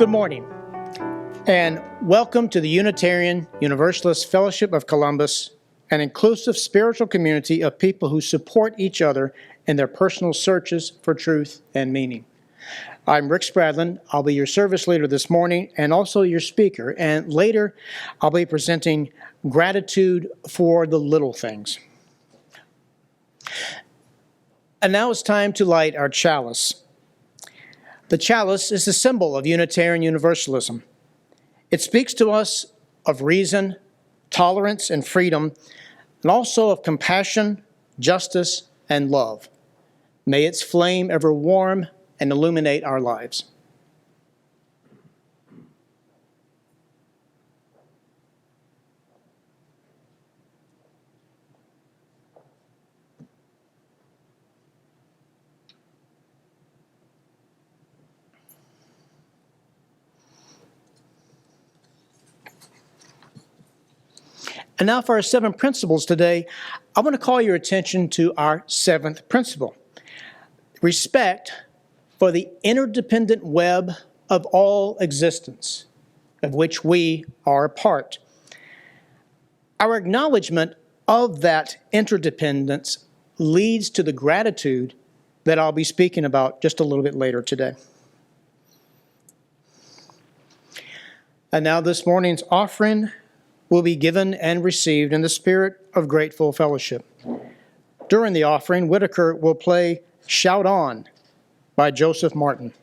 Good morning, and welcome to the Unitarian Universalist Fellowship of Columbus, an inclusive spiritual community of people who support each other in their personal searches for truth and meaning. I'm Rick Spradlin. I'll be your service leader this morning and also your speaker, and later I'll be presenting gratitude for the little things. And now it's time to light our chalice. The chalice is the symbol of Unitarian Universalism. It speaks to us of reason, tolerance, and freedom, and also of compassion, justice, and love. May its flame ever warm and illuminate our lives. And now for our 7 principles today, I want to call your attention to our 7th principle. Respect for the interdependent web of all existence, of which we are a part. Our acknowledgement of that interdependence leads to the gratitude that I'll be speaking about just a little bit later today. And now this morning's offering will be given and received in the spirit of grateful fellowship. During the offering, Whittaker will play Shout On by Joseph Martin.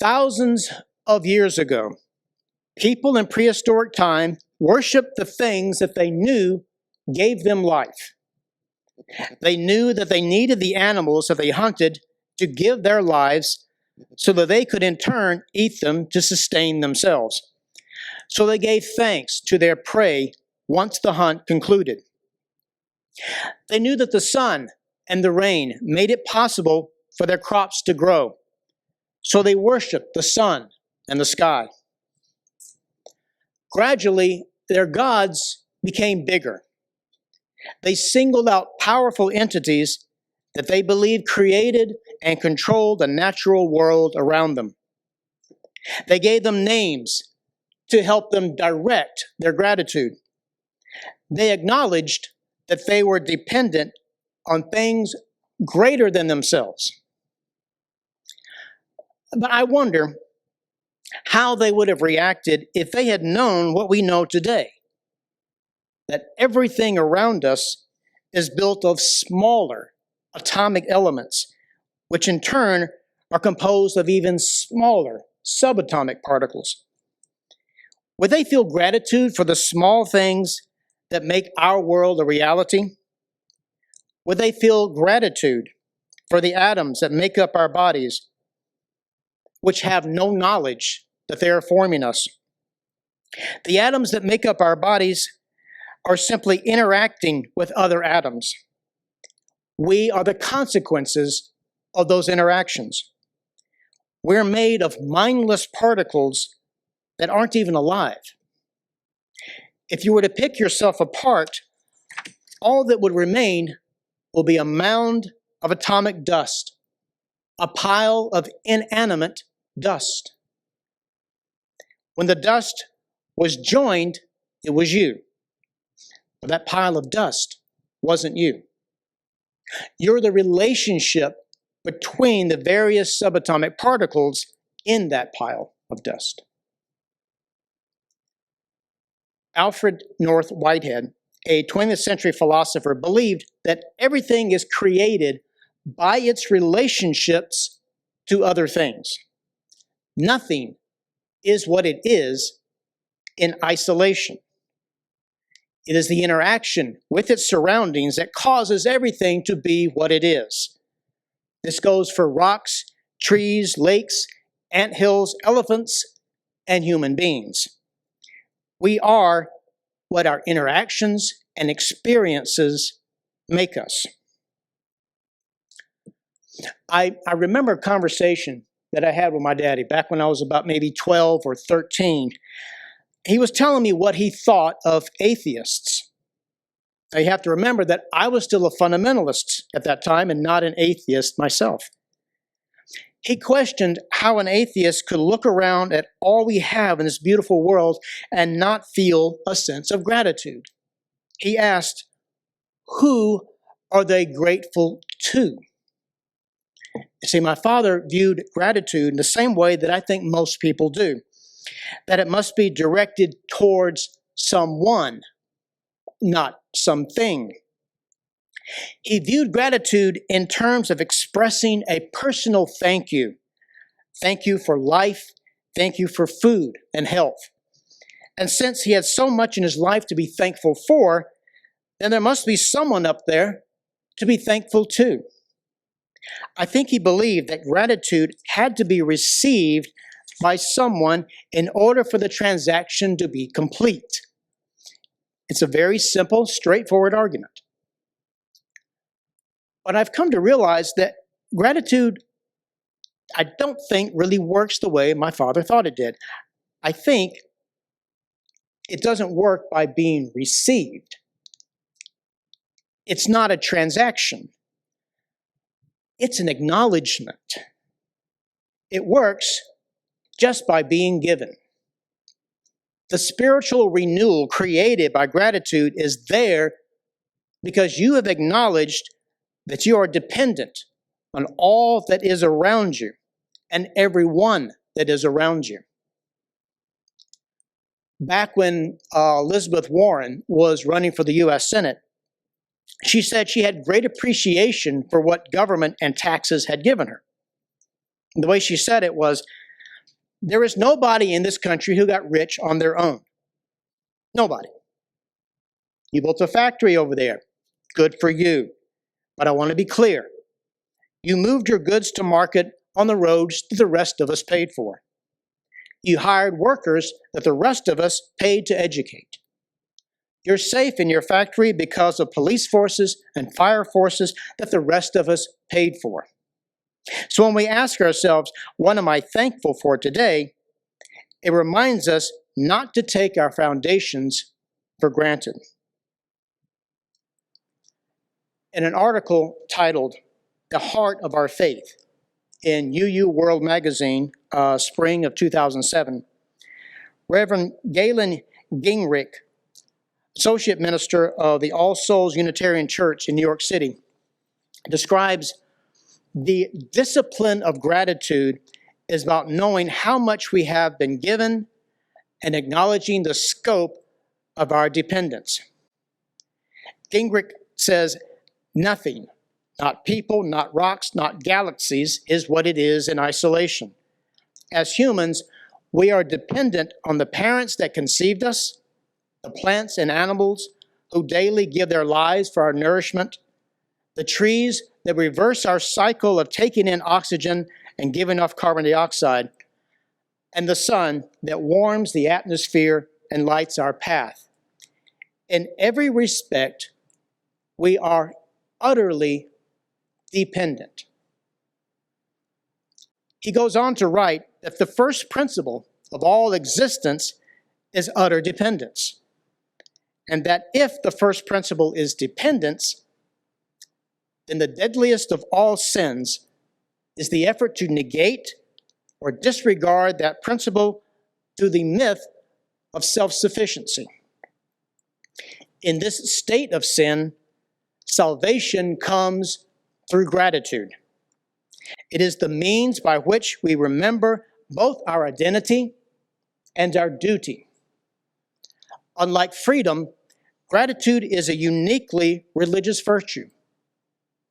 Thousands of years ago, people in prehistoric time worshiped the things that they knew gave them life. They knew that they needed the animals that they hunted to give their lives so that they could in turn eat them to sustain themselves. So they gave thanks to their prey once the hunt concluded. They knew that the sun and the rain made it possible for their crops to grow. So they worshiped the sun and the sky. Gradually, their gods became bigger. They singled out powerful entities that they believed created and controlled the natural world around them. They gave them names to help them direct their gratitude. They acknowledged that they were dependent on things greater than themselves. But I wonder how they would have reacted if they had known what we know today, that everything around us is built of smaller atomic elements, which in turn are composed of even smaller subatomic particles. Would they feel gratitude for the small things that make our world a reality? Would they feel gratitude for the atoms that make up our bodies, which have no knowledge that they are forming us? The atoms that make up our bodies are simply interacting with other atoms. We are the consequences of those interactions. We're made of mindless particles that aren't even alive. If you were to pick yourself apart, all that would remain will be a mound of atomic dust, a pile of inanimate dust. When the dust was joined, it was you. But that pile of dust wasn't you. You're the relationship between the various subatomic particles in that pile of dust. Alfred North Whitehead, a 20th century philosopher, believed that everything is created by its relationships to other things. Nothing is what it is in isolation. It is the interaction with its surroundings that causes everything to be what it is. This goes for rocks, trees, lakes, anthills, elephants, and human beings. We are what our interactions and experiences make us. I remember a conversation that I had with my daddy back when I was about maybe 12 or 13. He was telling me what he thought of atheists. Now you have to remember that I was still a fundamentalist at that time and not an atheist myself. He questioned how an atheist could look around at all we have in this beautiful world and not feel a sense of gratitude. He asked, who are they grateful to? You see, my father viewed gratitude in the same way that I think most people do, that it must be directed towards someone, not something. He viewed gratitude in terms of expressing a personal thank you. Thank you for life. Thank you for food and health. And since he had so much in his life to be thankful for, then there must be someone up there to be thankful to. I think he believed that gratitude had to be received by someone in order for the transaction to be complete. It's a very simple, straightforward argument. But I've come to realize that gratitude, I don't think, really works the way my father thought it did. I think it doesn't work by being received. It's not a transaction. It's an acknowledgement. It works just by being given. The spiritual renewal created by gratitude is there because you have acknowledged that you are dependent on all that is around you and everyone that is around you. Back when Elizabeth Warren was running for the U.S. Senate, she said she had great appreciation for what government and taxes had given her. The way she said it was, There is nobody in this country who got rich on their own. Nobody. You built a factory over there. Good for you. But I want to be clear. You moved your goods to market on the roads that the rest of us paid for. You hired workers that the rest of us paid to educate. You're safe in your factory because of police forces and fire forces that the rest of us paid for. So when we ask ourselves, what am I thankful for today? It reminds us not to take our foundations for granted. In an article titled, "The Heart of Our Faith," in UU World Magazine, spring of 2007, Reverend Galen Gingrich, Associate Minister of the All Souls Unitarian Church in New York City, describes the discipline of gratitude is about knowing how much we have been given and acknowledging the scope of our dependence. Gingrich says, nothing, not people, not rocks, not galaxies, is what it is in isolation. As humans, we are dependent on the parents that conceived us, the plants and animals who daily give their lives for our nourishment, the trees that reverse our cycle of taking in oxygen and giving off carbon dioxide, and the sun that warms the atmosphere and lights our path. In every respect, we are utterly dependent. He goes on to write that the first principle of all existence is utter dependence, and that if the first principle is dependence, then the deadliest of all sins is the effort to negate or disregard that principle through the myth of self-sufficiency. In this state of sin, salvation comes through gratitude. It is the means by which we remember both our identity and our duty. Unlike freedom, gratitude is a uniquely religious virtue.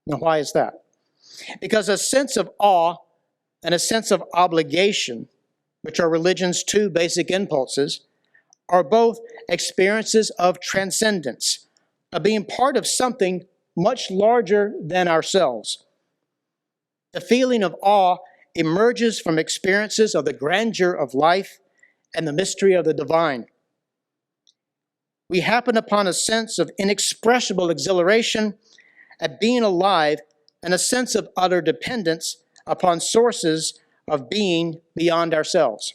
Now, why is that? Because a sense of awe and a sense of obligation, which are religion's two basic impulses, are both experiences of transcendence, of being part of something much larger than ourselves. The feeling of awe emerges from experiences of the grandeur of life and the mystery of the divine. We happen upon a sense of inexpressible exhilaration at being alive and a sense of utter dependence upon sources of being beyond ourselves.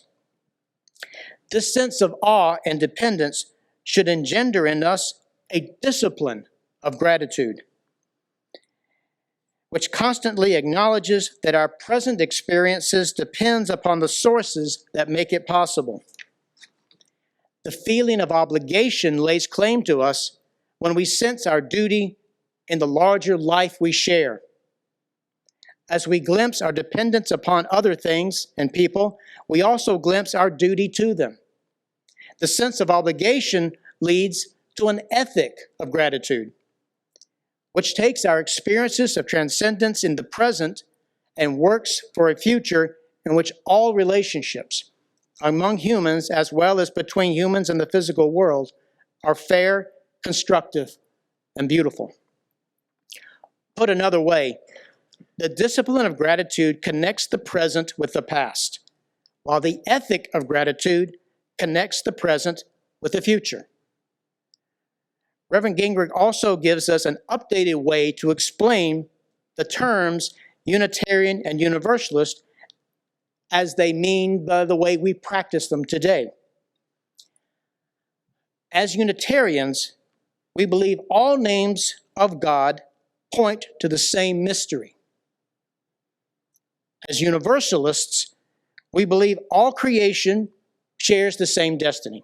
This sense of awe and dependence should engender in us a discipline of gratitude, which constantly acknowledges that our present experiences depends upon the sources that make it possible. The feeling of obligation lays claim to us when we sense our duty in the larger life we share. As we glimpse our dependence upon other things and people, we also glimpse our duty to them. The sense of obligation leads to an ethic of gratitude, which takes our experiences of transcendence in the present and works for a future in which all relationships among humans, as well as between humans and the physical world, are fair, constructive, and beautiful. Put another way, the discipline of gratitude connects the present with the past, while the ethic of gratitude connects the present with the future. Reverend Gingrich also gives us an updated way to explain the terms Unitarian and Universalist as they mean by the way we practice them today. As Unitarians, we believe all names of God point to the same mystery. As Universalists, we believe all creation shares the same destiny.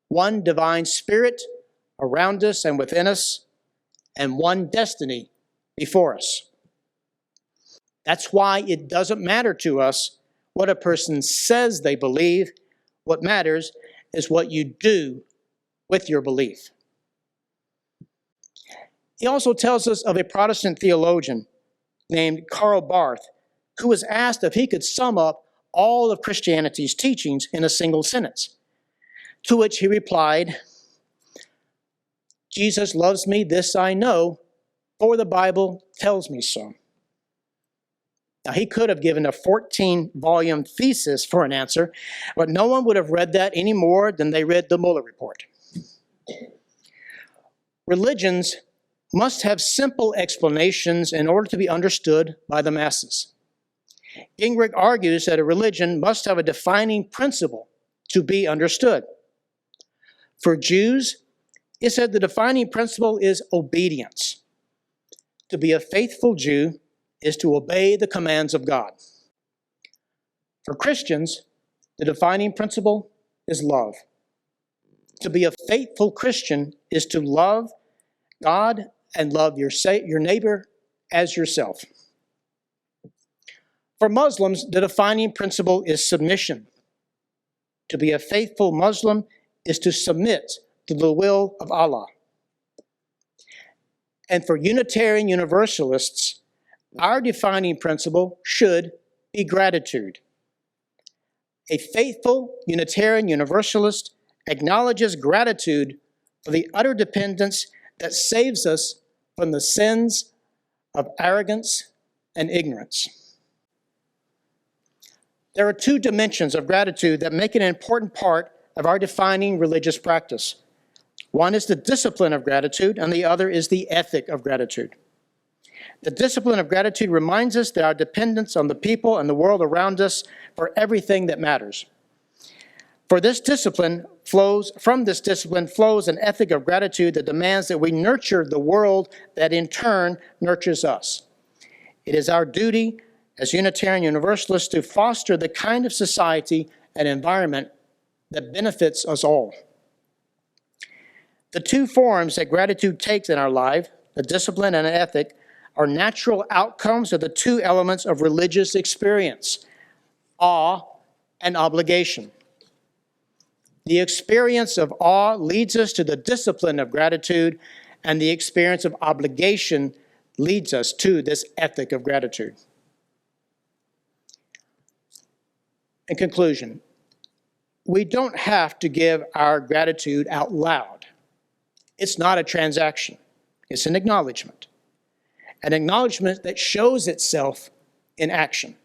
One divine spirit around us and within us, and one destiny before us. That's why it doesn't matter to us what a person says they believe. What matters is what you do with your belief. He also tells us of a Protestant theologian named Karl Barth, who was asked if he could sum up all of Christianity's teachings in a single sentence. To which he replied, Jesus loves me, this I know, for the Bible tells me so. Now, he could have given a 14-volume thesis for an answer, but no one would have read that any more than they read the Mueller report. Religions must have simple explanations in order to be understood by the masses. Gingrich argues that a religion must have a defining principle to be understood. For Jews, he said the defining principle is obedience. To be a faithful Jew is to obey the commands of God. For Christians, the defining principle is love. To be a faithful Christian is to love God and love your neighbor as yourself. For Muslims, the defining principle is submission. To be a faithful Muslim is to submit to the will of Allah. And for Unitarian Universalists, our defining principle should be gratitude. A faithful Unitarian Universalist acknowledges gratitude for the utter dependence that saves us from the sins of arrogance and ignorance. There are two dimensions of gratitude that make it an important part of our defining religious practice. One is the discipline of gratitude, and the other is the ethic of gratitude. The discipline of gratitude reminds us that our dependence on the people and the world around us for everything that matters. From this discipline flows an ethic of gratitude that demands that we nurture the world that in turn nurtures us. It is our duty as Unitarian Universalists to foster the kind of society and environment that benefits us all. The two forms that gratitude takes in our life, the discipline and an ethic, are natural outcomes of the two elements of religious experience, awe and obligation. The experience of awe leads us to the discipline of gratitude, and the experience of obligation leads us to this ethic of gratitude. In conclusion, we don't have to give our gratitude out loud. It's not a transaction. It's an acknowledgement that shows itself in action.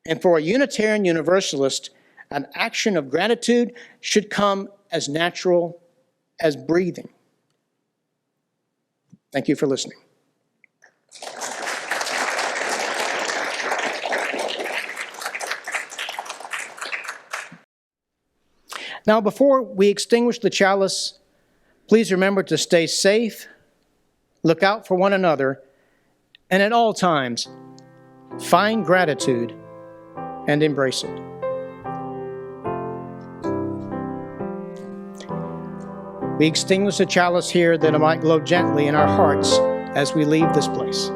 And for a Unitarian Universalist, an action of gratitude should come as natural as breathing. Thank you for listening. Now, before we extinguish the chalice, please remember to stay safe, look out for one another, and at all times, find gratitude and embrace it. We extinguish the chalice here that it might glow gently in our hearts as we leave this place.